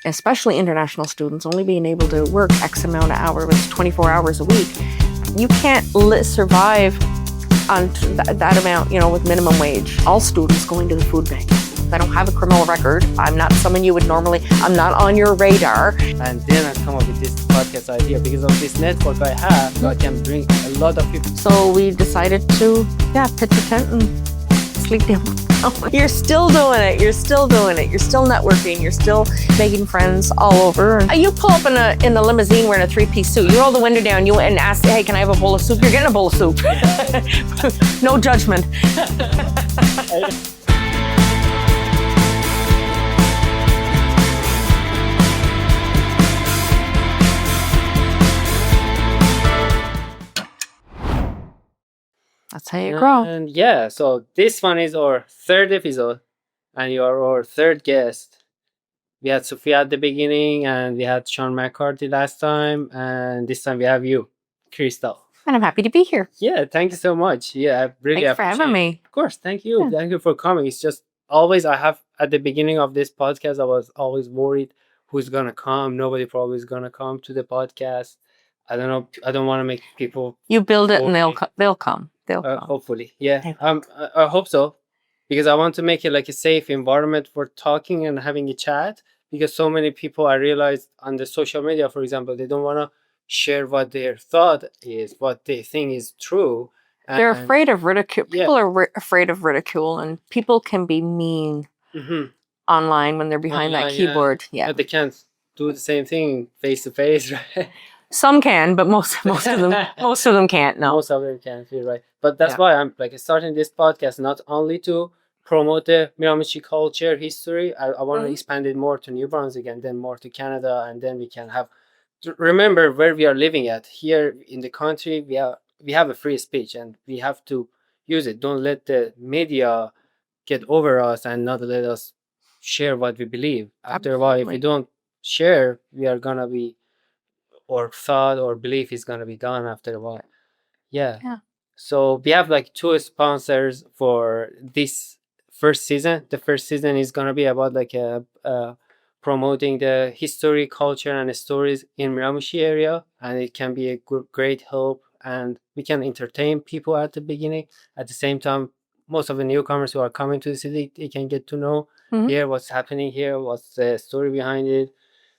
especially international students, only being able to work X amount of hours, 24 hours a week, you can't survive on that amount, with minimum wage. All students going to the food bank. I don't have a criminal record. I'm not someone you would normally, I'm not on your radar. And then I come up with this podcast idea because of this network I have, so I can bring a lot of people. So we decided to, pitch a tent and sleep down. You're still doing it. You're still doing it. You're still networking. You're still making friends all over. You pull up in a limousine wearing a 3-piece suit. You roll the window down. You and ask, hey, can I have a bowl of soup? You're getting a bowl of soup. No judgment. That's how you grow. And yeah, so this one is our third episode, and you are our third guest. We had Sophia at the beginning, and we had Sean McCarthy last time, and this time we have you, Crystal. And I'm happy to be here. Yeah, thank you so much. Yeah, I really Thanks for having me. Of course, thank you. Yeah. Thank you for coming. It's just always at the beginning of this podcast, I was always worried who's gonna come. Nobody probably is gonna come to the podcast. I don't know. I don't want to make people. You build it, and they'll come. They'll come. Hopefully, yeah. I hope so, because I want to make it like a safe environment for talking and having a chat. Because so many people, I realized on the social media, for example, they don't want to share what their thought is, what they think is true. They're afraid of ridicule. People are afraid of ridicule, and people can be mean online when they're behind that keyboard. Yeah, but they can't do the same thing face to face, right? Some can, but most of them can't. No, most of them can't. Feel right, but that's why I'm starting this podcast not only to promote the Miramichi culture, history. I want to expand it more to New Brunswick and then more to Canada, and then we can have. Remember where we are living at here in the country. We have a free speech, and we have to use it. Don't let the media get over us and not let us share what we believe. After a while, if we don't share, we are gonna be. Or thought or belief is going to be gone after a while. Yeah. So we have 2 sponsors for this first season. The first season is going to be about promoting the history, culture, and stories in Miramichi area, and it can be a great help. And we can entertain people at the beginning. At the same time, most of the newcomers who are coming to the city, they can get to know here what's happening here, what's the story behind it.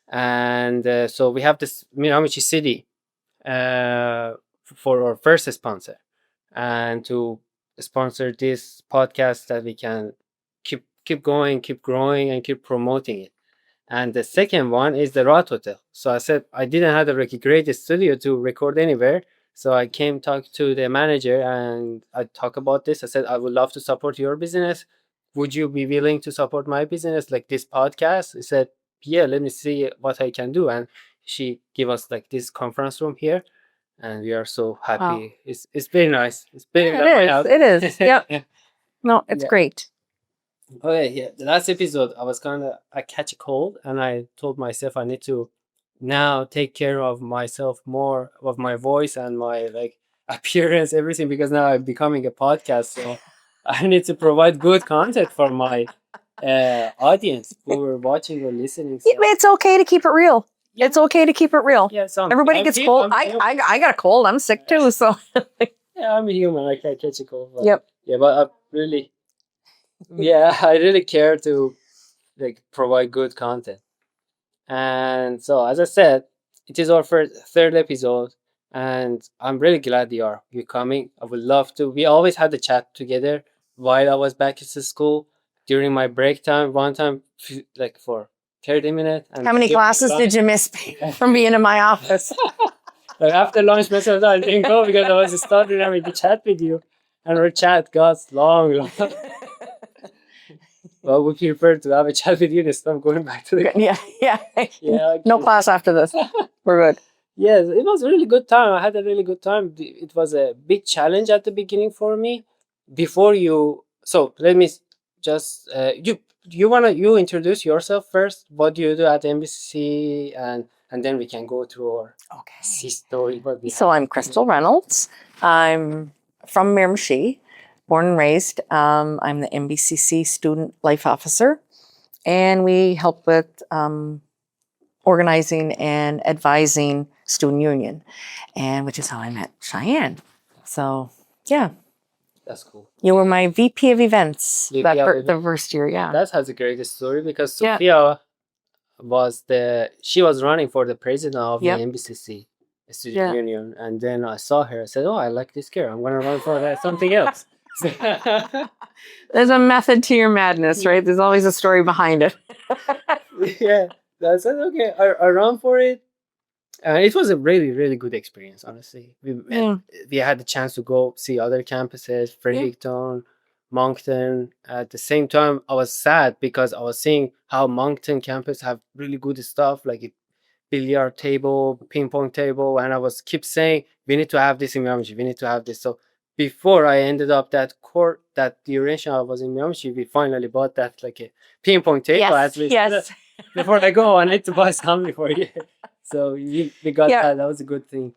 And so we have this Miramichi City for our first sponsor, and to sponsor this podcast that we can keep going, keep growing, and keep promoting it. And the second one is the Rot Hotel. So I said I didn't have a great studio to record anywhere, so I came talk to the manager and I talk about this. I said I would love to support your business. Would you be willing to support my business like this podcast? He said, yeah, let me see what I can do. And she gave us this conference room here, and we are so happy. Wow. It's very nice. It's very It is. Yep. No, it's great. Okay, yeah. The last episode, I catch a cold, and I told myself I need to now take care of myself more, of my voice and my appearance, everything, because now I'm becoming a podcast. So I need to provide good content for my audience who are watching or listening. So. It's okay to keep it real. Yeah. It's okay to keep it real. Yeah, everybody gets cold. I got a cold. I'm sick too. So yeah, I'm a human. I can catch a cold. But, yep. Yeah, but I really care to provide good content. And so, as I said, it is our third episode, and I'm really glad you're coming. I would love to. We always had a chat together while I was back at school. During my break time, one time, for 30 minutes. And how many classes did you miss from being in my office? After lunch, myself, I didn't go because I was starting having to chat with you. And our chat got long. Well, we prefer to have a chat with you instead of going back to the class. Yeah. Okay. No class after this. We're good. Yes, it was a really good time. I had a really good time. It was a big challenge at the beginning for me. So let me just you introduce yourself first. What do you do at NBCC, and then we can go through our story. So I'm Crystal Reynolds. I'm from Miramichi, born and raised. I'm the NBCC Student Life Officer, and we help with organizing and advising Student Union, and which is how I met Cheyenne. So yeah, That's cool. you were my VP of events VP that of the first year. Yeah, That has a great story because Yeah. Sophia she was running for the president of Yep. the NBCC Student Yeah. Union, and then I saw her. I said, "Oh, I like this girl. I'm gonna run for something else." there's a method to your madness, right? There's always a story behind it. Yeah, I said, "Okay, I ran for it." It was a really, really good experience, honestly. We had the chance to go see other campuses, Fredericton, Moncton. At the same time, I was sad because I was seeing how Moncton campus have really good stuff, like a billiard table, ping pong table, and I was keep saying, we need to have this in Miramichi, we need to have this. So before I ended up that duration I was in Miramichi, we finally bought that like a ping pong table. As we said, before I go, I need to buy something for you. So we got that. That was a good thing.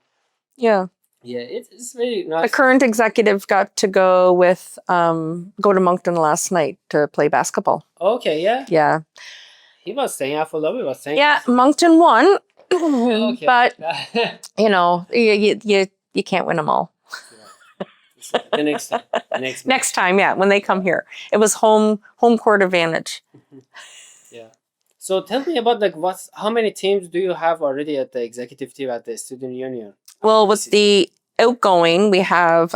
Yeah. Yeah, it's really nice. The current executive got to go to Moncton last night to play basketball. Okay, yeah. Yeah. He was saying, I follow he was saying. Yeah, Moncton won. Okay. But you can't win them all. The next time, yeah, when they come here. It was home court advantage. Yeah. So tell me about how many teams do you have already at the executive team at the Student Union? Well, with the outgoing, we have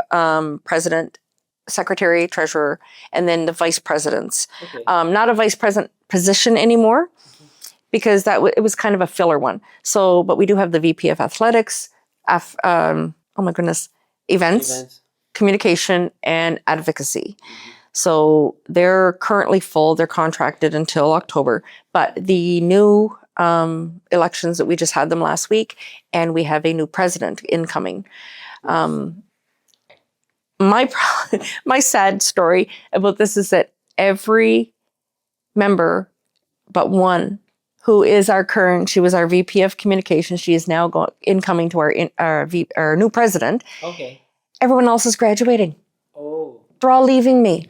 president, secretary, treasurer, and then the vice presidents. Okay. Not a vice president position anymore, because it was kind of a filler one. So, but we do have the VP of athletics, events, communication, and advocacy. So they're currently full. They're contracted until October. But the new elections that we just had them last week, and we have a new president incoming. My sad story about this is that every member but one, who is she was our VP of communications. She is now incoming to our new president. Okay. Everyone else is graduating. Oh. They're all leaving me.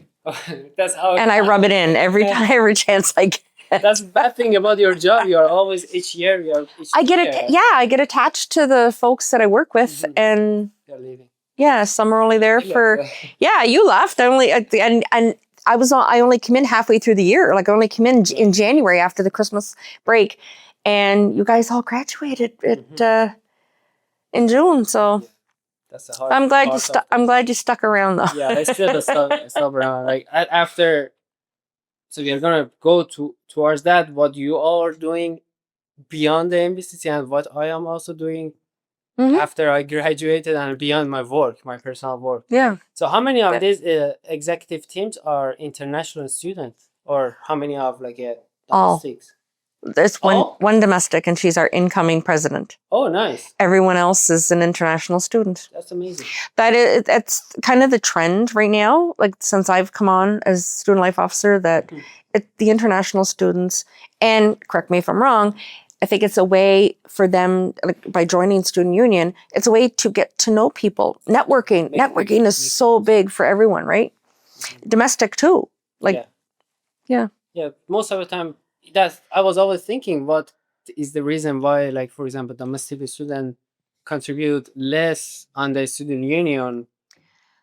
That's how. And I rub it in every chance I get. That's the bad thing about your job. You are always each year. I get attached to the folks that I work with, and you're leaving. Yeah, some are only there for. Yeah, you left. I only came in halfway through the year. Like I only came in January after the Christmas break, and you guys all graduated in June. So that's the hard. I'm glad you stuck around though. Yeah, I still stuck around. Like after. So we are gonna go towards that. What you all are doing beyond the NBCC and what I am also doing after I graduated and beyond my personal work. Yeah. So how many of these executive teams are international students, or how many of domestics? There's one domestic, and she's our incoming president. Oh, nice. Everyone else is an international student. That's amazing. That's kind of the trend right now. Like since I've come on as student life officer, that the international students, and correct me if I'm wrong, I think it's a way for them, by joining Student Union, it's a way to get to know people. Networking is so big for everyone, right? Domestic too. Yeah. Most of the time. I was always thinking, what is the reason why, like, for example, domestic students contribute less on the student union,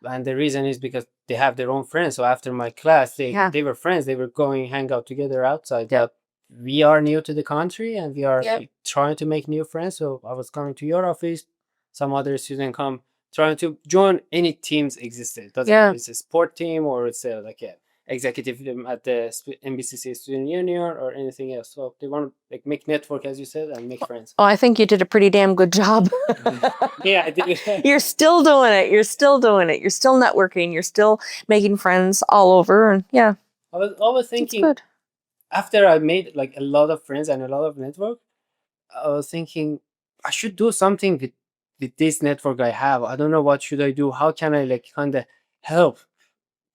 and the reason is because they have their own friends. So after my class, they were friends. They were going hang out together outside. Yeah. We are new to the country, and we are trying to make new friends. So I was coming to your office. Some other student come trying to join any teams existed. It's a sport team, or it's a executive at the NBCC Student Union or anything else. So they want to make network, as you said, and make friends. Oh, I think you did a pretty damn good job. Yeah, I did. You're still doing it. You're still networking. You're still making friends all over. And yeah. I was always thinking, after I made a lot of friends and a lot of network, I was thinking I should do something with this network I have. I don't know what should I do. How can I kind of help?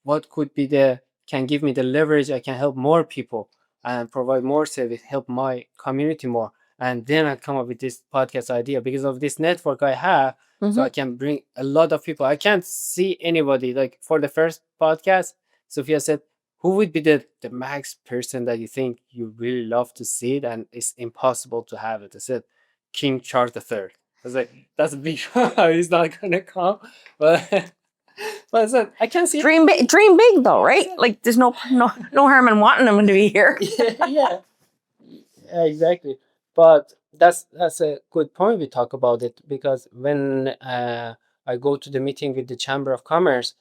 What could be can give me the leverage? I can help more people and provide more service, help my community more. And then I come up with this podcast idea because of this network I have. So I can bring a lot of people. I can't see anybody. For the first podcast, Sophia said, who would be the max person that you think you really love to see it and it's impossible to have it? I said King Charles III. I was like, that's a big he's not gonna come. But but I said, I can't see it. Dream big though, right? Like there's no harm in wanting them to be here. Yeah, exactly. But that's a good point we talk about it, because when I go to the meeting with the Chamber of Commerce,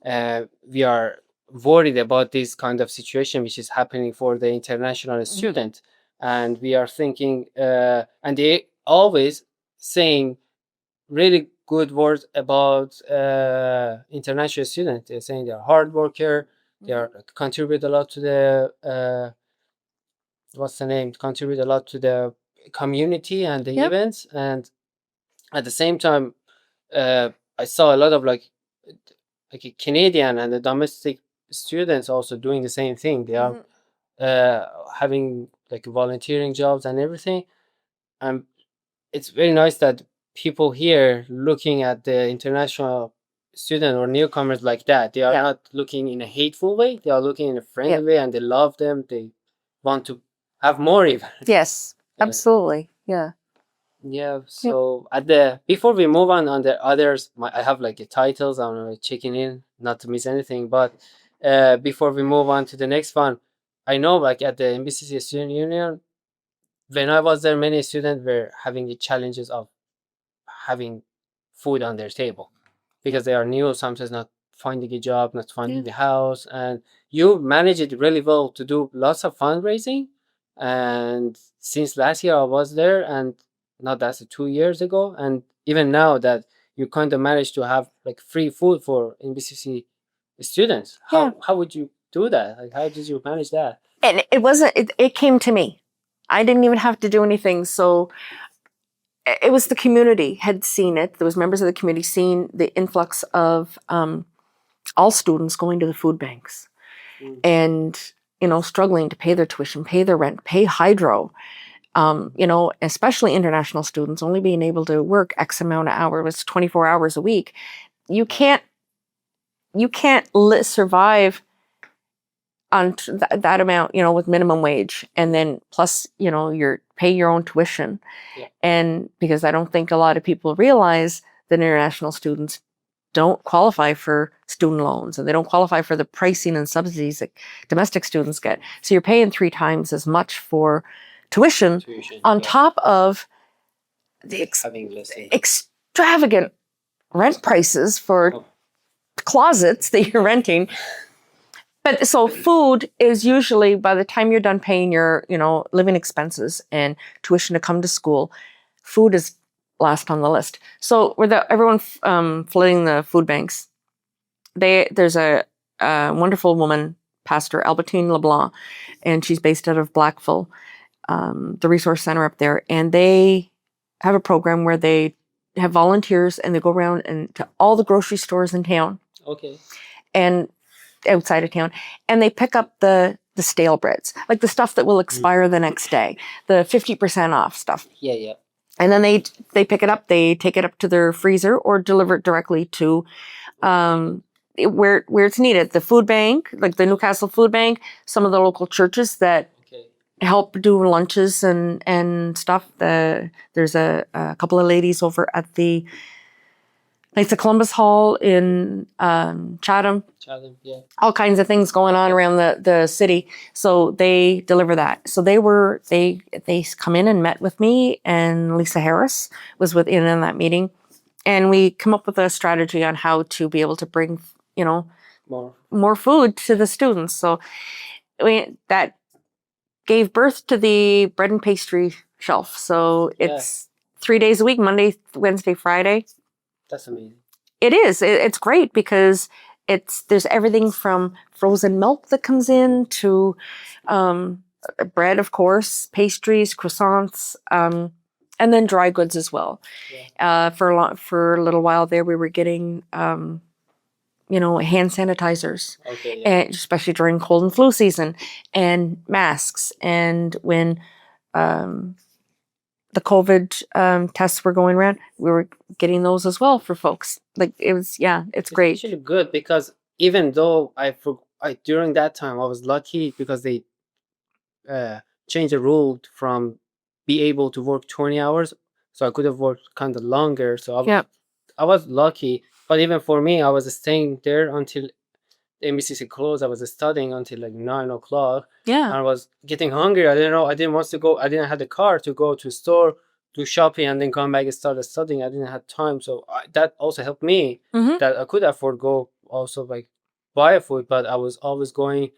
we are worried about this kind of situation which is happening for the international student, and we are thinking and they always saying really good words about international students. They're saying they're hard worker, they are contribute a lot to the what's the name, contribute a lot to the community and the events. And at the same time I saw a lot of like a Canadian and the domestic students also doing the same thing. They are having like volunteering jobs and everything. And it's very nice that people here looking at the international student or newcomers like that. They are not looking in a hateful way. They are looking in a friendly way, and they love them. They want to have more even. Yes, absolutely. Yeah. Yeah. So at the before we move on the others, I have like the titles. I'm like checking in, not to miss anything. But before we move on to the next one, I know like at the NBCC Student Union, when I was there, many students were having the challenges of having food on their table because they are new, sometimes not finding a job, not finding the house. And you manage it really well to do lots of fundraising. And since last year I was there, and not that's 2 years ago, and even now that you kind of managed to have like free food for NBCC students. How would you do that? Like, how did you manage that? And it wasn't, it came to me. I didn't even have to do anything. So it was the community had seen it. There was members of the community seeing the influx of all students going to the food banks and, you know, struggling to pay their tuition, pay their rent, pay hydro. You know, especially international students only being able to work X amount of hours, 24 hours a week. You can't survive on that amount, you know, with minimum wage, and then plus, you know, pay your own tuition. And because I don't think a lot of people realize that international students don't qualify for student loans, and they don't qualify for the pricing and subsidies that domestic students get. So you're paying 3 times as much for tuition on top of the extravagant rent prices for closets that you're renting. But so food is usually, by the time you're done paying your, you know, living expenses and tuition to come to school, food is last on the list. So with everyone flooding the food banks, there's a wonderful woman, Pastor Albertine LeBlanc, and she's based out of Blackville, the resource center up there. And they have a program where they have volunteers and they go around and to all the grocery stores in town. And outside of town, and they pick up the stale breads, like the stuff that will expire the next day, the 50% off stuff. And then they pick it up, they take it up to their freezer or deliver it directly to where it's needed. The food bank, like the Newcastle Food Bank, some of the local churches that help do lunches and stuff. There's a couple of ladies over at the Knights of Columbus Hall in Chatham. All kinds of things going on around the city. So they deliver that. So they come in and met with me, and Lisa Harris was in that meeting. And we come up with a strategy on how to be able to bring, you know, more food to the students. So that gave birth to the bread and pastry shelf. So it's 3 days a week, Monday, Wednesday, Friday. That's amazing. It is. It's great because there's everything from frozen milk that comes in to bread, of course, pastries, croissants, and then dry goods as well. For a little while there, we were getting you know, hand sanitizers, and especially during cold and flu season, and masks. And when the COVID tests were going around, we were getting those as well for folks. Like it was, it's great. It's actually good because even though I during that time I was lucky because they changed the rule from be able to work 20 hours, so I could have worked kind of longer. So I was lucky. But even for me, I was staying there until NBCC closed. I was studying until like 9 o'clock. Yeah. And I was getting hungry. I didn't know. I didn't want to go. I didn't have the car to go to store, do shopping, and then come back and start studying. I didn't have time. So that also helped me that I could afford go also like buy food. But I was always going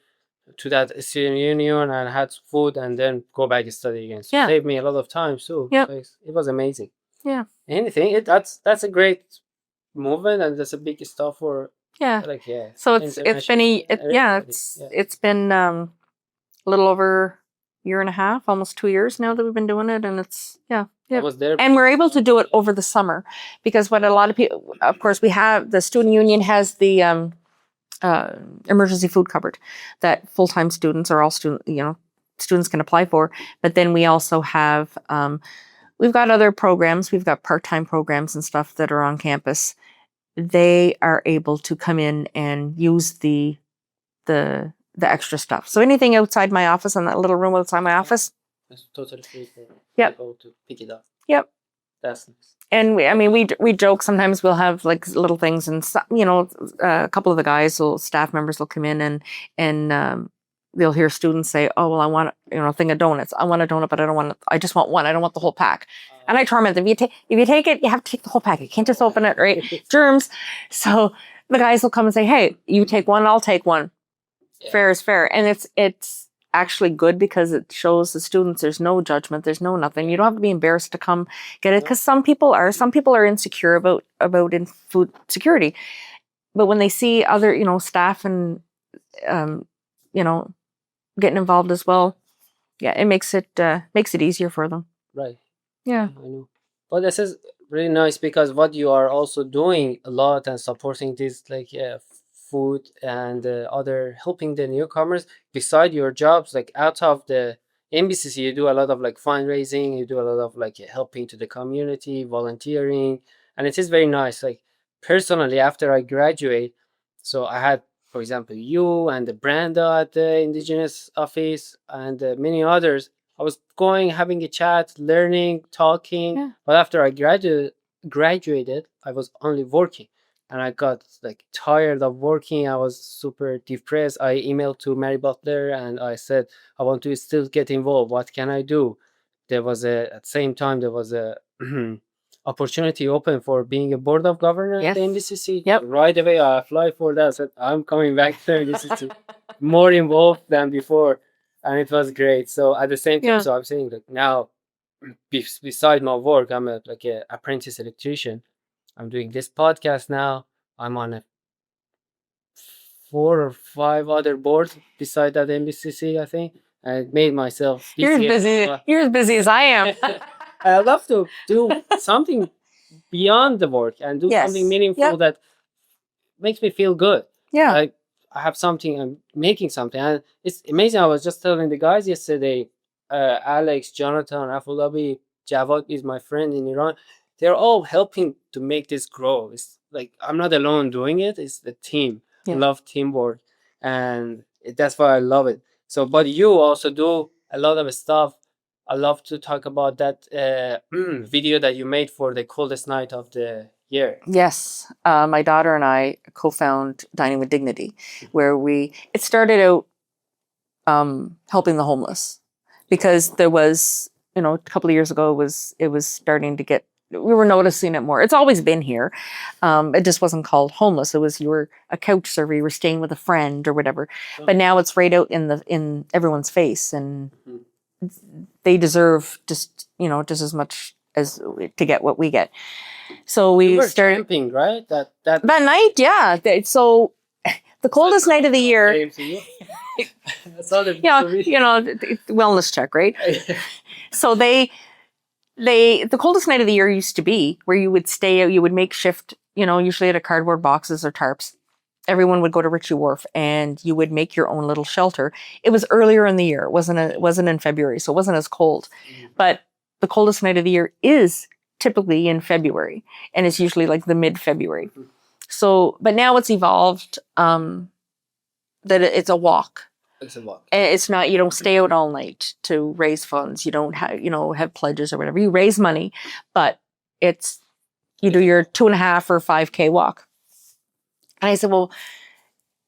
to that student union and had food and then go back and study again. So it saved me a lot of time too. Yep. So it was amazing. Yeah. Anything. That's a great movement, and that's a big stuff for like so it's been it's been a little over a year and a half, almost 2 years now that we've been doing it, and it's I was there. And we're able to do it over the summer because what a lot of people, of course, we have the student union has the emergency food cupboard that full-time students or all students can apply for, but then we also have we've got other programs. We've got part-time programs and stuff that are on campus. They are able to come in and use the extra stuff. So anything outside my office, in that little room outside my office, it's totally free for people to pick it up. Yep. That's nice. And we joke sometimes. We'll have like little things, and a couple of the guys, staff members, will come in and they'll hear students say, "Oh, well, I want a thing of donuts. I want a donut, but I don't want. I just want one. I don't want the whole pack." And I torment them. If you take it, you have to take the whole pack. You can't just open it, right? Germs. So the guys will come and say, "Hey, you take one, I'll take one. Fair is fair." And it's actually good because it shows the students there's no judgment, there's no nothing. You don't have to be embarrassed to come get it, because some people are insecure about in food security. But when they see other staff and getting involved as well, it makes it easier for them. Right. Yeah. I know. But this is really nice because what you are also doing a lot and supporting this food and other helping the newcomers beside your jobs, like out of the NBCC, you do a lot of like fundraising, you do a lot of like helping to the community, volunteering, and it is very nice. Like personally, after I graduate, so I had, for example, you and the Brenda at the Indigenous office and many others. I was having a chat, learning, talking. Yeah. But after I graduated, I was only working. And I got like tired of working. I was super depressed. I emailed to Mary Butler and I said, I want to still get involved. What can I do? There was at the same time, there was a opportunity open for being a board of governor at the NBCC. Yep. Right away, I applied for that. I said, I'm coming back there. This is more involved than before. And it was great. So at the same time, so I'm saying like now, beside my work, I'm an apprentice electrician. I'm doing this podcast now. I'm on 4 or 5 other boards beside that NBCC, I think. I made myself busy. You're as busy as I am. I love to do something beyond the work and do something meaningful that makes me feel good. Yeah. I have something, I'm making something. And it's amazing. I was just telling the guys yesterday, Alex, Jonathan, Afolabi, Javad is my friend in Iran. They're all helping to make this grow. It's like I'm not alone doing it. It's the team. I love teamwork, and that's why I love it. So, but you also do a lot of stuff. I love to talk about that video that you made for the coldest night of the year. Yes, my daughter and I co-found Dining with Dignity, where it started out helping the homeless, because there was a couple of years ago it was starting to get. We were noticing it more. It's always been here. It just wasn't called homeless. It was you were a couch server, you were staying with a friend or whatever. But now it's right out in everyone's face, and they deserve just as much as to get what we get. So we started camping, right? That night, yeah. So the coldest night of the year. Wellness check, right? So the coldest night of the year used to be where you would stay out, you would make shift, usually out of cardboard boxes or tarps. Everyone would go to Ritchie Wharf and you would make your own little shelter. It was earlier in the year. It wasn't in February, so it wasn't as cold. But the coldest night of the year is typically in February, and it's usually like the mid-February. So, but now it's evolved. that it's a walk. It's a walk. It's not, you don't stay out all night to raise funds. You don't have, have pledges or whatever. You raise money, but you do your 2.5 or 5K walk. And I said, well,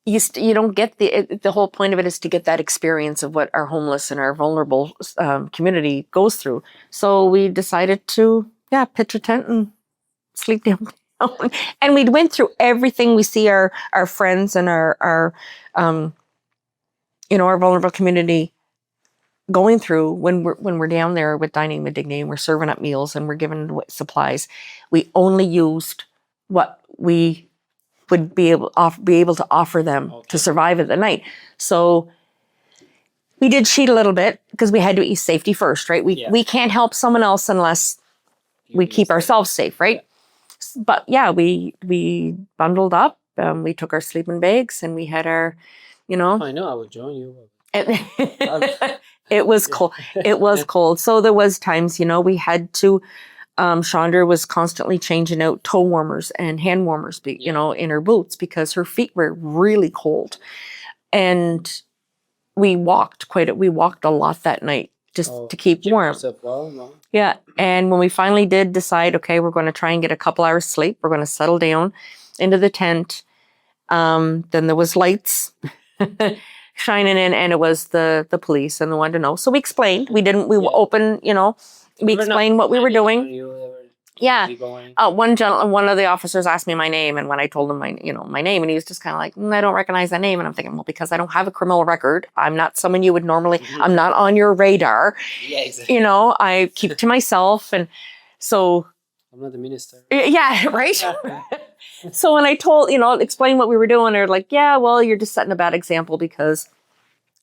you don't get the whole point of it is to get that experience of what our homeless and our vulnerable community goes through. So we decided to, pitch a tent and sleep down. And we went through everything we see our friends and our vulnerable community going through when we're down there with Dining with Dignity and we're serving up meals and we're giving supplies. We only used what we would be able to offer them to survive at the night. So we did cheat a little bit because we had to eat safety first, right? We can't help someone else unless we keep ourselves safe, right? But we bundled up. We took our sleeping bags and we had our, I know, I would join you. It was cold. It was cold. So there was times, we had to, Chandra was constantly changing out toe warmers and hand warmers, in her boots because her feet were really cold. And we walked a lot that night just to keep warm. Yeah. And when we finally did decide, okay, we're going to try and get a couple hours sleep. We're going to settle down into the tent. Then there was lights shining in and it was the police and they wanted to know. So we explained, we opened, we explained what we were doing. Yeah. One of the officers asked me my name, and when I told him my name, and he was just kind of like, I don't recognize that name. And I'm thinking, well, because I don't have a criminal record, I'm not someone you would normally. I'm not on your radar. Yeah, exactly. I keep to myself, and so I'm not the minister. Yeah, right. So when I told explain what we were doing, they're like, yeah, well, you're just setting a bad example because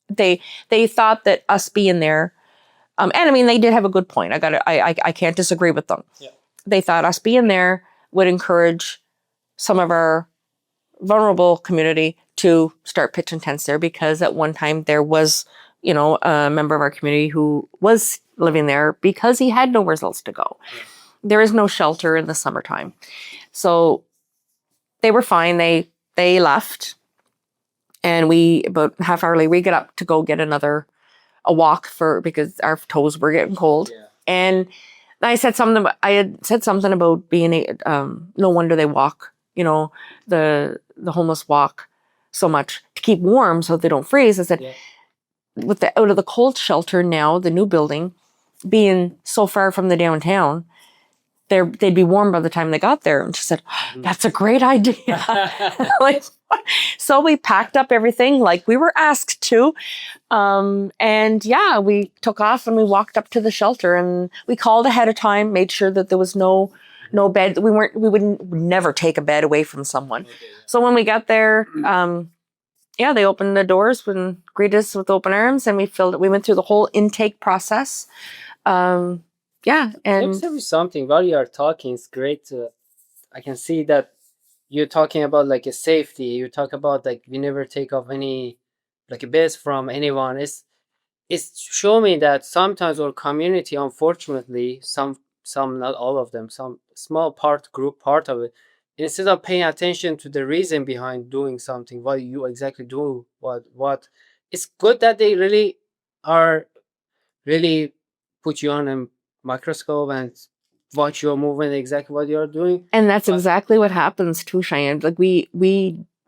they thought that us being there, and I mean they did have a good point. I can't disagree with them. Yeah. They thought us being there would encourage some of our vulnerable community to start pitching tents there because at one time there was, a member of our community who was living there because he had nowhere else to go. Yeah. There is no shelter in the summertime. So they were fine. They left. And about half hour later, we get up to go get a walk because our toes were getting cold. Yeah. And I had said something about being no wonder they walk, the homeless walk so much to keep warm so they don't freeze. I said, out of the cold shelter now, the new building being so far from the downtown, they'd be warm by the time they got there. And she said, that's a great idea. So we packed up everything like we were asked to. We took off and we walked up to the shelter and we called ahead of time, made sure that there was no bed. We would never take a bed away from someone. Okay. So when we got there, they opened the doors and greeted us with open arms and we went through the whole intake process. And let me tell you something. While you are talking, it's great. I can see that you're talking about like a safety. You talk about like we never take off any like a beds from anyone. It's show me that sometimes our community, unfortunately, some not all of them, some small part of it, instead of paying attention to the reason behind doing something, what you exactly do, what it's good that they really put you on a microscope and watch your movement, exactly what you're doing. And that's exactly what happens too, Cheyenne. Like we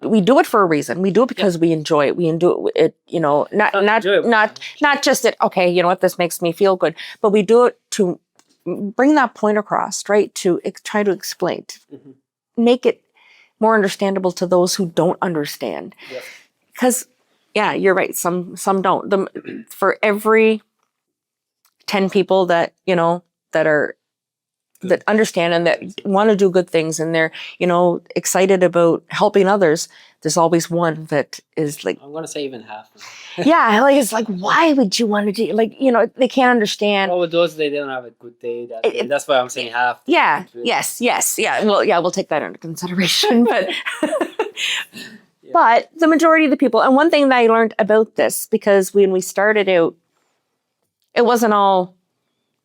do it for a reason. We do it because we enjoy it. We enjoy it, not just that, okay, you know what, this makes me feel good, but we do it to bring that point across, right? To try to explain, make it more understandable to those who don't understand. Because, you're right. Some don't. For every 10 people that understand and that want to do good things and they're, excited about helping others, there's always one that is like, I'm going to say even half. It's like, why would you want to do, they can't understand. Well, with those, they don't have a good day. That's why I'm saying half. Yeah. Yes. Yeah. Well, we'll take that into consideration, but, but the majority of the people, and one thing that I learned about this, because when we started out, it wasn't all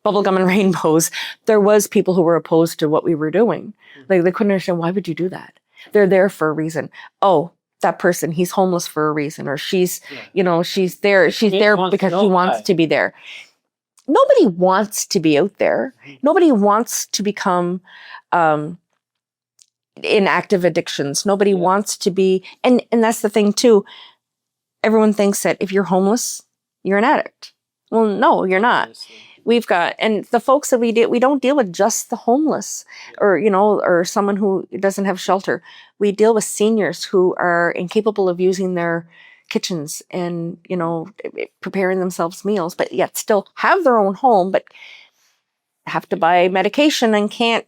bubblegum and rainbows. There was people who were opposed to what we were doing. Like they couldn't understand, why would you do that? They're there for a reason. Oh, that person, he's homeless for a reason, or she's, Yeah. she's there wants to because know she wants why. to be there. Nobody wants to be out there. Nobody wants to become in active addictions. Nobody wants to be, and that's the thing too. Everyone thinks that if you're homeless, you're an addict. Well, no, you're not. Honestly. We've got, and the folks that we don't deal with just the homeless or, or someone who doesn't have shelter. We deal with seniors who are incapable of using their kitchens and, preparing themselves meals, but yet still have their own home, but have to buy medication and can't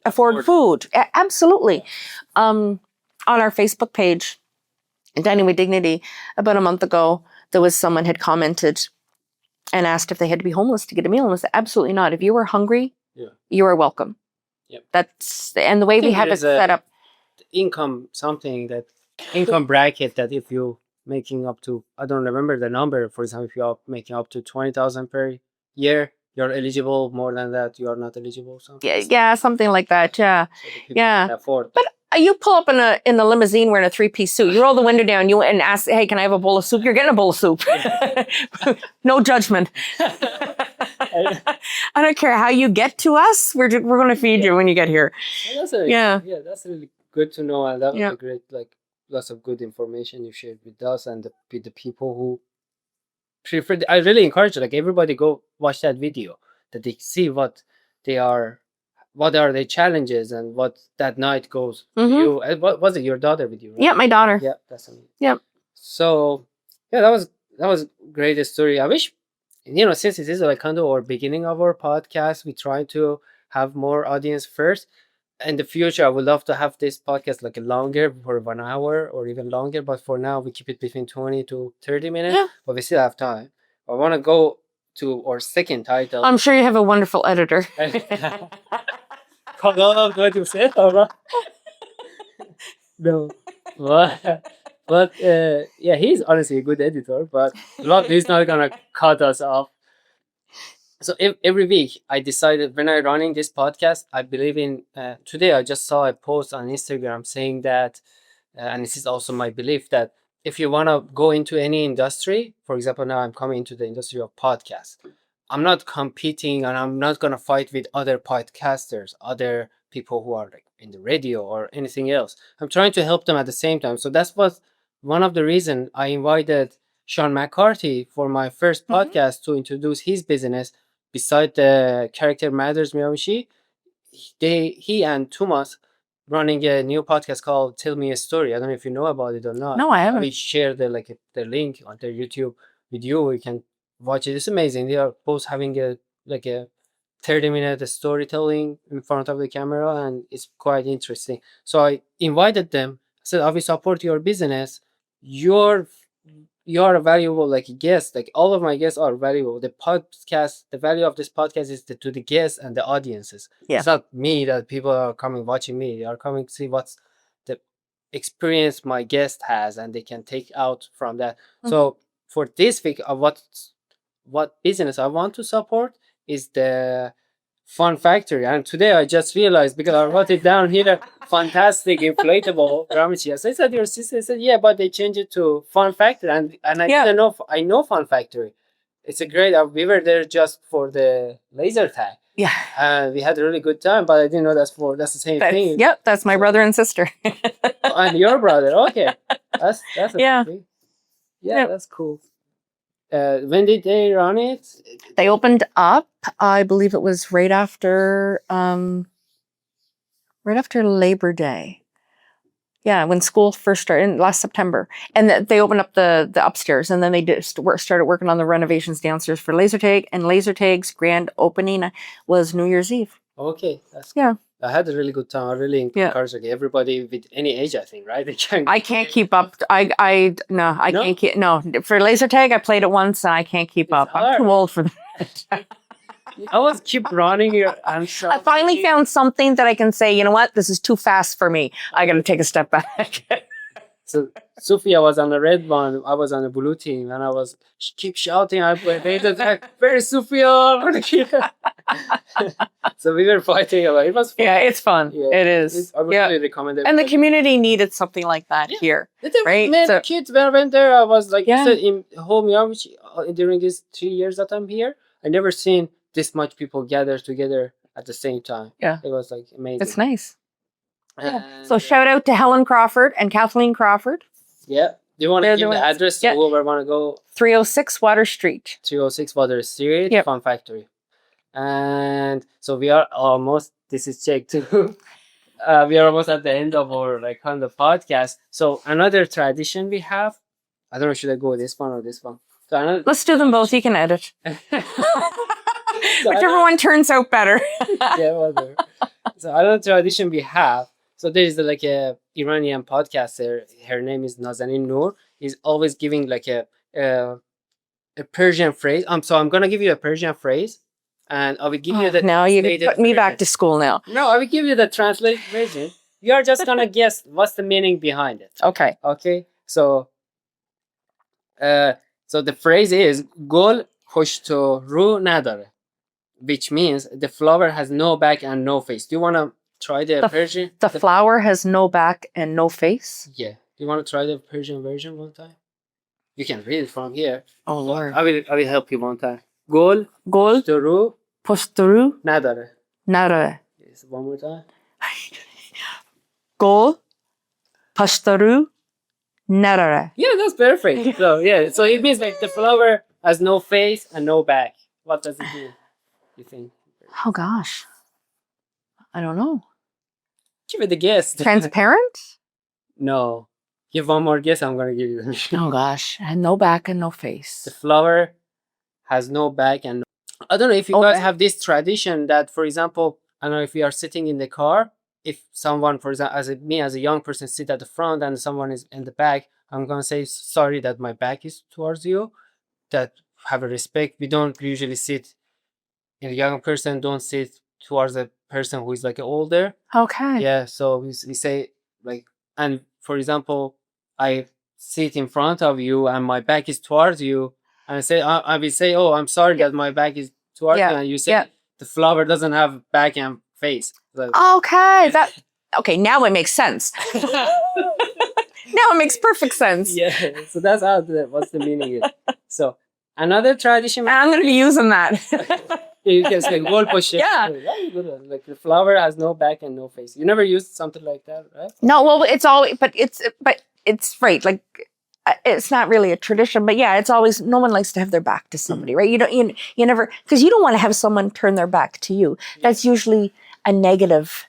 afford food. Absolutely. On our Facebook page, Dining with Dignity, about a month ago, there was someone had commented and asked if they had to be homeless to get a meal, and I said, absolutely not. If you are hungry, you are welcome. Yep. And the way we have it set up. Income bracket that if you making up to, I don't remember the number. For example, if you are making up to 20,000 per year, you're eligible. More than that, you are not eligible. Something. Yeah, something like that. Yeah, so can afford. But you pull up in a limousine wearing a 3-piece suit. You roll the window down. And ask, "Hey, can I have a bowl of soup?" You're getting a bowl of soup. No judgment. I don't care how you get to us. We're going to feed you when you get here. That's really good to know, and that was a great, lots of good information you shared with us and with the people who prefer. I really encourage everybody go watch that video, that they see what are their challenges and what that night goes. You, what was it? Your daughter with you, right? Yeah, my daughter. Yeah, that's amazing. Yeah. So that was great story. I wish, since it is kind of our beginning of our podcast, we try to have more audience first. In the future, I would love to have this podcast longer, for 1 hour or even longer. But for now, we keep it between 20 to 30 minutes. Yeah. But we still have time. I want to go to our second title. I'm sure you have a wonderful editor. What you said, no. But he's honestly a good editor. But he's not gonna cut us off. So every week I decided, when I'm running this podcast, I believe in, today I just saw a post on Instagram saying that, and this is also my belief, that if you want to go into any industry, for example, now I'm coming into the industry of podcasts, I'm not competing and I'm not going to fight with other podcasters, other people who are in the radio or anything else. I'm trying to help them at the same time. So that's what one of the reasons I invited Sean McCarthy for my first podcast to introduce his business. Beside the Character Matters Miramichi, he and Thomas running a new podcast called Tell Me a Story. I don't know if you know about it or not. No, I haven't. We share the link on their YouTube with you. You can watch it. It's amazing. They are both having a 30-minute storytelling in front of the camera, and it's quite interesting. So I invited them. I said, I will support your business. You are a valuable guest. All of my guests are valuable. The value of this podcast is to the guests and the audiences. Yeah. It's not me that people are coming watching me. They are coming to see what's the experience my guest has, and they can take out from that. So for this week, what business I want to support is the Fun Factory. And today I just realized, because I wrote it down here, fantastic inflatable Miramichi. So I said, your sister said, yeah, but they changed it to Fun Factory. And I didn't know, I know Fun Factory. It's a great, we were there just for the laser tag. Yeah. And we had a really good time, but I didn't know that's the same thing. Yep, that's my brother and sister. And your brother, okay. That's a thing. Yeah, that's cool. When did they run it? They opened up, I believe it was right after Labor Day. Yeah, when school first started last September. And they opened up the upstairs, and then they started working on the renovations downstairs for laser tag. And laser tag's grand opening was New Year's Eve. Okay, that's cool. I had a really good time. I really encourage everybody with any age, I think, right? I can't keep up. I can't keep. No, for laser tag, I played it once, and I can't keep up. Hard. I'm too old for that. I was keep running here. I finally found something that I can say, you know what? This is too fast for me. I got to take a step back. So Sophia was on the red one. I was on the blue team, and she keep shouting. I played attack. Where is Sophia? So we were fighting about it. It was fun. Yeah, it's fun. Yeah. It is. I would Yeah. really recommend it. And the community needed something like that here. Right? Man, So- kids, when I went there, I was like, Yeah. you said, in whole Miramichi, during these 3 years that I'm here, I never seen this much people gather together at the same time. Yeah. It was like amazing. It's nice. Yeah. And, So shout out to Helen Crawford and Kathleen Crawford. yeah. Do you want to They're give the the ones- address yeah. to whoever want to go? 306 Water Street. 306 Water Street, Yep. Fun Factory. And so we are almost, this is check too. We are almost at the end of our like kind of podcast. So another tradition we have, I don't know, should I go with this one or this one? So another, Let's do them both. You can edit. So Whichever one turns out better. yeah, whatever. So another tradition we have. So there is like a Iranian podcaster. Her name is Nazanin Noor. Is always giving like a Persian phrase. So I'm gonna give you a Persian phrase, and I will give you the. Now you translated put me back to version. school now. No, I will give you the translated version. You are just gonna guess what's the meaning behind it. Okay. Okay. So the phrase is "Gol poshto ru nadare," which means the flower has no back and no face. Do you wanna try the Persian? The flower has no back and no face. Yeah. Do you want to try the Persian version one time? You can read it from here. Oh Lord. I will help you one time. Gol Gol poshto postoru nadare. nara. Yes, one more time. Gol pastoru narara. Yeah, that's perfect. So yeah, so it means like the flower has no face and no back. What does it do? You think? Oh gosh. I don't know. Give it a guess. Transparent? No. Give one more guess. I'm gonna give you the Oh gosh. And no back and no The face. flower has no back and I don't know if you Okay. guys have this tradition that, for example, I don't know if you are sitting in the car. If someone, for example, as a young person, sit at the front and someone is in the back, I'm gonna say sorry that my back is towards you. That have a respect. We don't usually sit. A young person don't sit towards a person who is like older. Okay. Yeah, so we say like, and for example, I sit in front of you and my back is towards you, and I will say, oh, I'm sorry that my back is towards Yeah, you, and you say yeah. the flower doesn't have back and face. Like, Okay. Okay, now it makes sense. Now it makes perfect sense. yeah, so that's how what's the meaning is. So another tradition. I'm gonna be using that. You can say "Gol poshto." Yeah. Very good one. Like the flower has no back and no face. You never used something like that, right? No, well, it's always, but it's right. Like, it's not really a tradition, but yeah, it's always, no one likes to have their back to somebody, right? You never, because you don't want to have someone turn their back to you. That's usually a negative,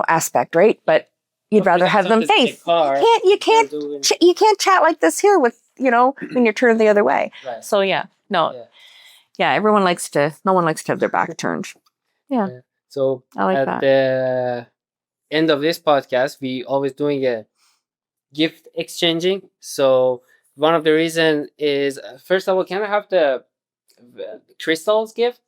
aspect, right? But you'd rather have them face. You can't chat like this here with, when you're turned the other way. Right. So yeah, no. Yeah. Yeah, no one likes to have their back turned. Yeah. So I like at that. the end of this podcast, we always doing a gift exchanging. So one of the reason is first of all, can I have the Crystal's gift?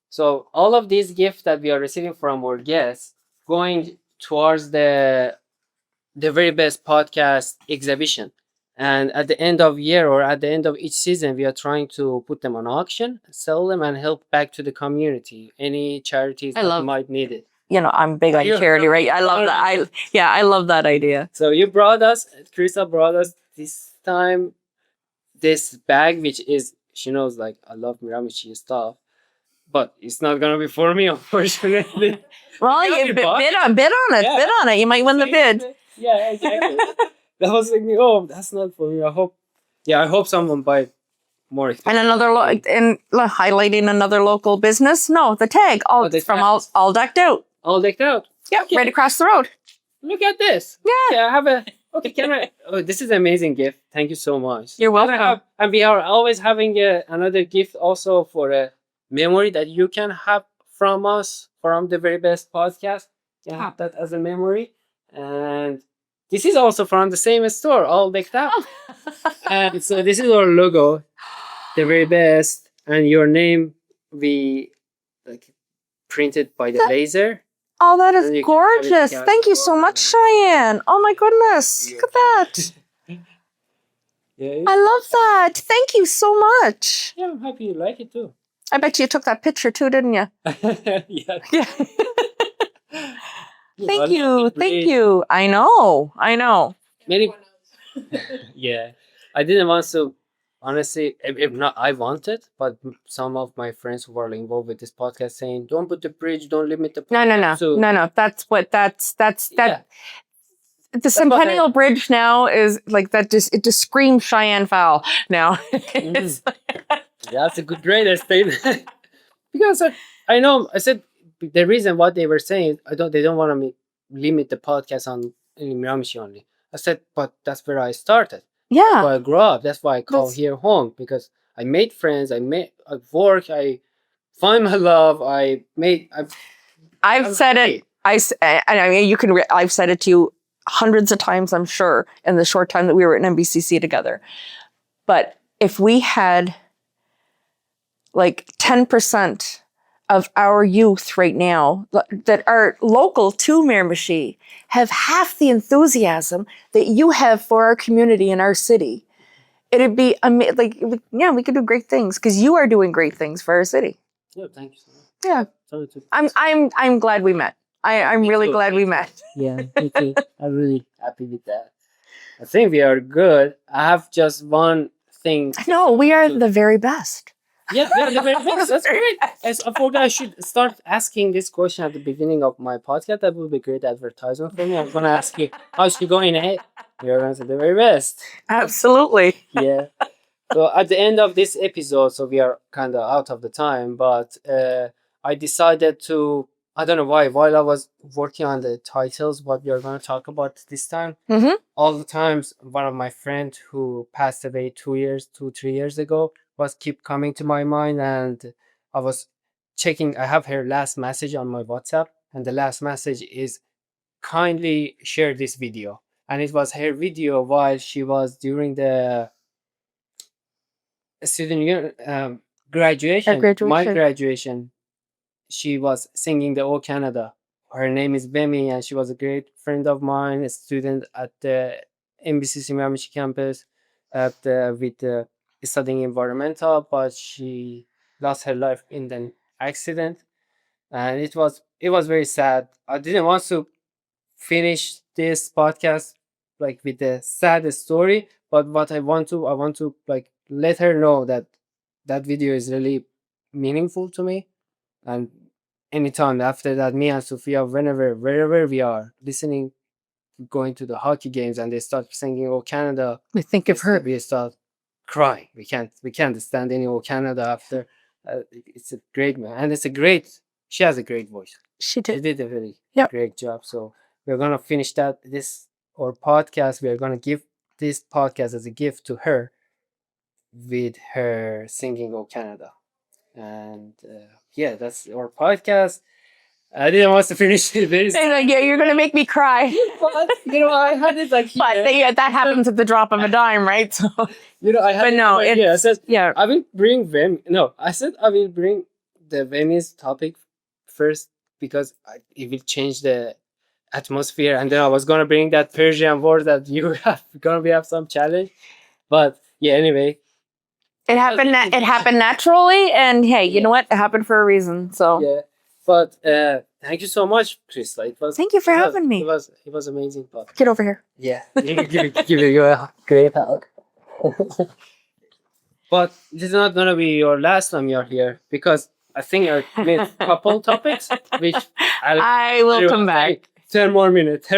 So all of these gifts that we are receiving from our guests going towards the very best podcast exhibition. And at the end of year or at the end of each season, we are trying to put them on auction, sell them, and help back to the community. Any charities that might need it. I'm big on charity, right? I love that. I love that idea. So Crystal brought us this time this bag, which is, she knows like I love Miramichi stuff, but it's not gonna be for me, unfortunately. Well, you bid on it. Yeah. Bid on it. You might win the bid. Yeah, exactly. That was thinking, oh, that's not for me. I hope someone buy more expensive. And highlighting another local business. No, the tag. All decked out. All decked out. Yep, Okay. right across the road. Look at this. Yeah. I have a. Okay, can I? Oh, this is an amazing gift. Thank you so much. You're welcome. And we are always having another gift also for a memory that you can have from us, from the very best podcast. You have that as a memory. And this is also from the same store, all decked out. And so this is our logo, the very best, and your name we printed by the laser. Oh, that And is you can have it gorgeous. down Thank you the so road. much, Cheyenne. Oh my goodness. You're Look at that. Yeah, I love that. Thank you so much. yeah, I'm happy you like it too. I bet you took that picture too, didn't you? Yeah. Yeah. Thank Lovely you. Thank bridge. you. I know. Many. Yeah, I didn't want to. Honestly, if not, I wanted, but some of my friends who were involved with this podcast saying, "Don't put the bridge, don't limit the." No. So No. That's yeah, the what Centennial Bridge now is like that. It just screams Cheyenne Foul now. It's- that's a great statement. Because I know I said the reason what they were saying, they don't want to limit the podcast on in Miramichi only. I said, but that's where I started. That's yeah. why I grew up. That's why I call That's- here home, because I made friends. I work. I find my love. I've said it. I mean, you can. I've said it to you hundreds of times, I'm sure, in the short time that we were at NBCC together. But if we had like 10% of our youth right now that are local to Miramichi have half the enthusiasm that you have for our community and our city, it'd be we could do great things because you are doing great things for our city. Yeah, thank you so much. Yeah. Sorry to- I'm glad we met. I'm Me really too, glad me we too. met. Yeah, me too. I'm really happy with that. I think we are good. I have just one thing. No, we are the very best. Yeah, the very best. That's great. I forgot I should start asking this question at the beginning of my podcast. That would be great advertisement for me. I'm gonna ask you, how's she going? You're gonna say the very best. Absolutely. Yeah. So at the end of this episode, so we are kind of out of the time, but I decided to. I don't know why. While I was working on the titles, what we are going to talk about this time, Mm-hmm. all the times, one of my friends who passed away 3 years ago, was keep coming to my mind, and I was checking. I have her last message on my WhatsApp, and the last message is kindly share this video, and it was her video while she was during the student union graduation. My graduation. graduation. She was singing the "O Canada." Her name is Bemi, and she was a great friend of mine, a student at the NBCC Miramichi campus, with studying environmental. But she lost her life in an accident, and it was very sad. I didn't want to finish this podcast like with a sad story, but what I want to like let her know that that video is really meaningful to me, and anytime after that, me and Sophia, wherever we are listening, going to the hockey games, and they start singing "Oh Canada," We think of her. we start crying. We can't stand any "Oh Canada" after. It's a great man, and she has a great voice. She She did. did a very Yep. great job. So we're gonna finish this our podcast. We are gonna give this podcast as a gift to her with her singing "Oh Canada." And yeah, that's our podcast. I didn't want to finish it very And like, yeah, you're gonna make me cry. but I had it like But that happens at the drop of a dime, right? So, I had but it no, right here. I said yeah. I will bring No, I said I will bring the Venice topic first because it will change the atmosphere, and then I was gonna bring that Persian word that you have some challenge. But yeah, anyway. It happened. It happened naturally, and hey, you Yeah. know what? It happened for a reason. So Yeah. But thank you so much, Crystal. Thank you for having me. It was amazing. But Get over here. yeah, give you a great hug. But this is not gonna be your last time you're here, because I think I made a couple topics, which I will come back. 10 more minutes.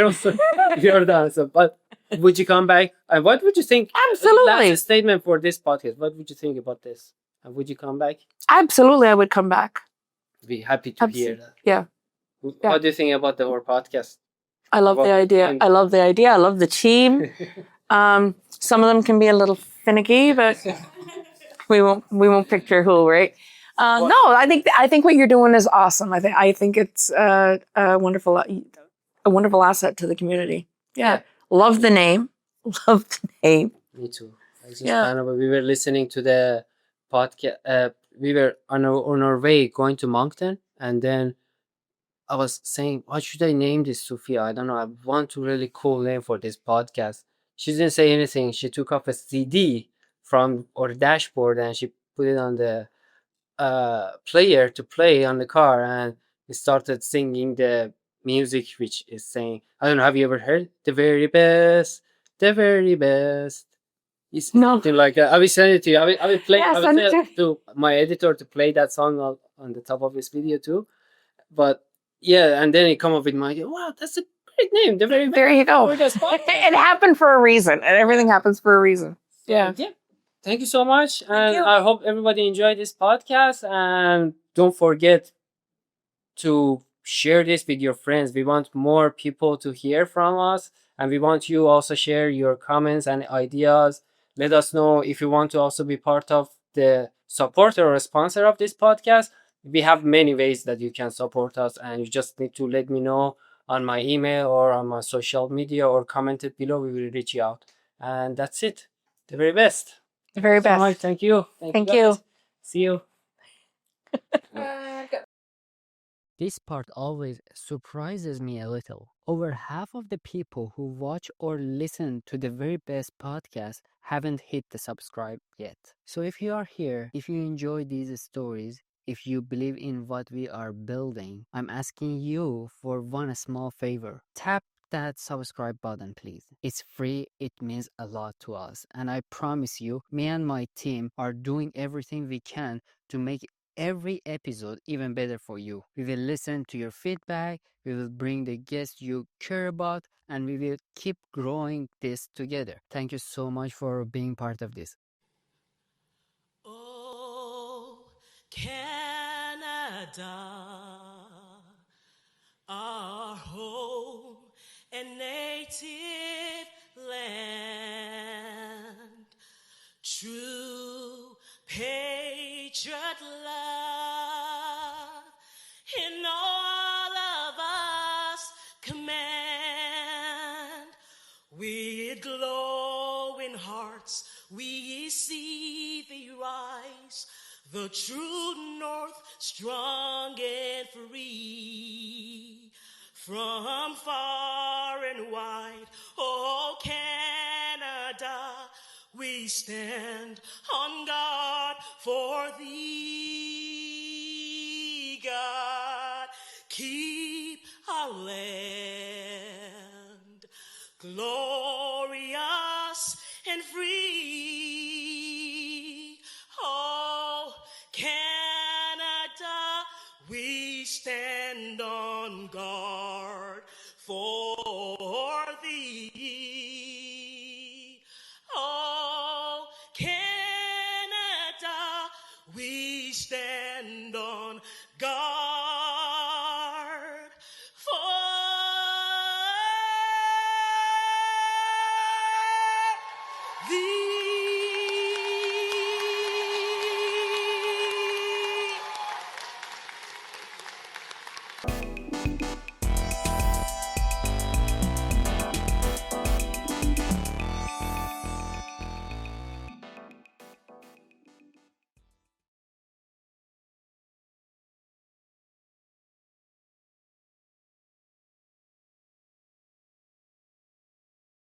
You're done. So, but would you come back? And what would you think? Absolutely. Last statement for this podcast. What would you think about this? And would you come back? Absolutely, I would come back. Be happy to hear that. Yeah. What do you think about our podcast? I love the idea. I love the idea. I love the team. Some of them can be a little finicky, but we won't picture who, right? No, I think what you're doing is awesome. I think it's a wonderful asset to the community. Yeah. Love the name. Love the name. Me too. We were listening to the podcast. We were on our way going to Moncton, and then I was saying, what should I name this, Sophia? I don't know. I want a really cool name for this podcast. She didn't say anything. She took off a CD from our dashboard and she put it on the player to play on the car, and he started singing the music which is saying, I don't know, have you ever heard the very best, the very best? It's No. something like that. I will send it to you. I will play. Yeah, I will send it tell to- to my editor to play that song on the top of his video too. But yeah, and then he come up with my idea. Wow, that's a great name. The very There you go. for this podcast. It happened for a reason, and everything happens for a reason. Yeah. Yeah. Thank you so much. And you. I hope everybody enjoyed this podcast. And don't forget to share this with your friends. We want more people to hear from us. And we want you also share your comments and ideas. Let us know if you want to also be part of the supporter or sponsor of this podcast. We have many ways that you can support us, and you just need to let me know on my email or on my social media or comment it below. We will reach you out. And that's it. The very best. The very So much. best. Thank you. Thank you. Guys. See you. This part always surprises me a little. Over half of the people who watch or listen to the very best podcast haven't hit the subscribe yet. So if you are here, if you enjoy these stories, if you believe in what we are building, I'm asking you for one small favor. Tap that subscribe button, please. It's free, it means a lot to us. And I promise you, me and my team are doing everything we can to make every episode even better for you. We will listen to your feedback, we will bring the guests you care about, and we will keep growing this together. Thank you so much for being part of this. Oh, Canada, our home and native land, true patriot love in all of us command. With glowing hearts we see thee rise, the true north strong and free. From far and wide, oh Canada, we stand on guard for thee. God, keep our land glorious and free. Oh, Canada, we stand on guard for thee.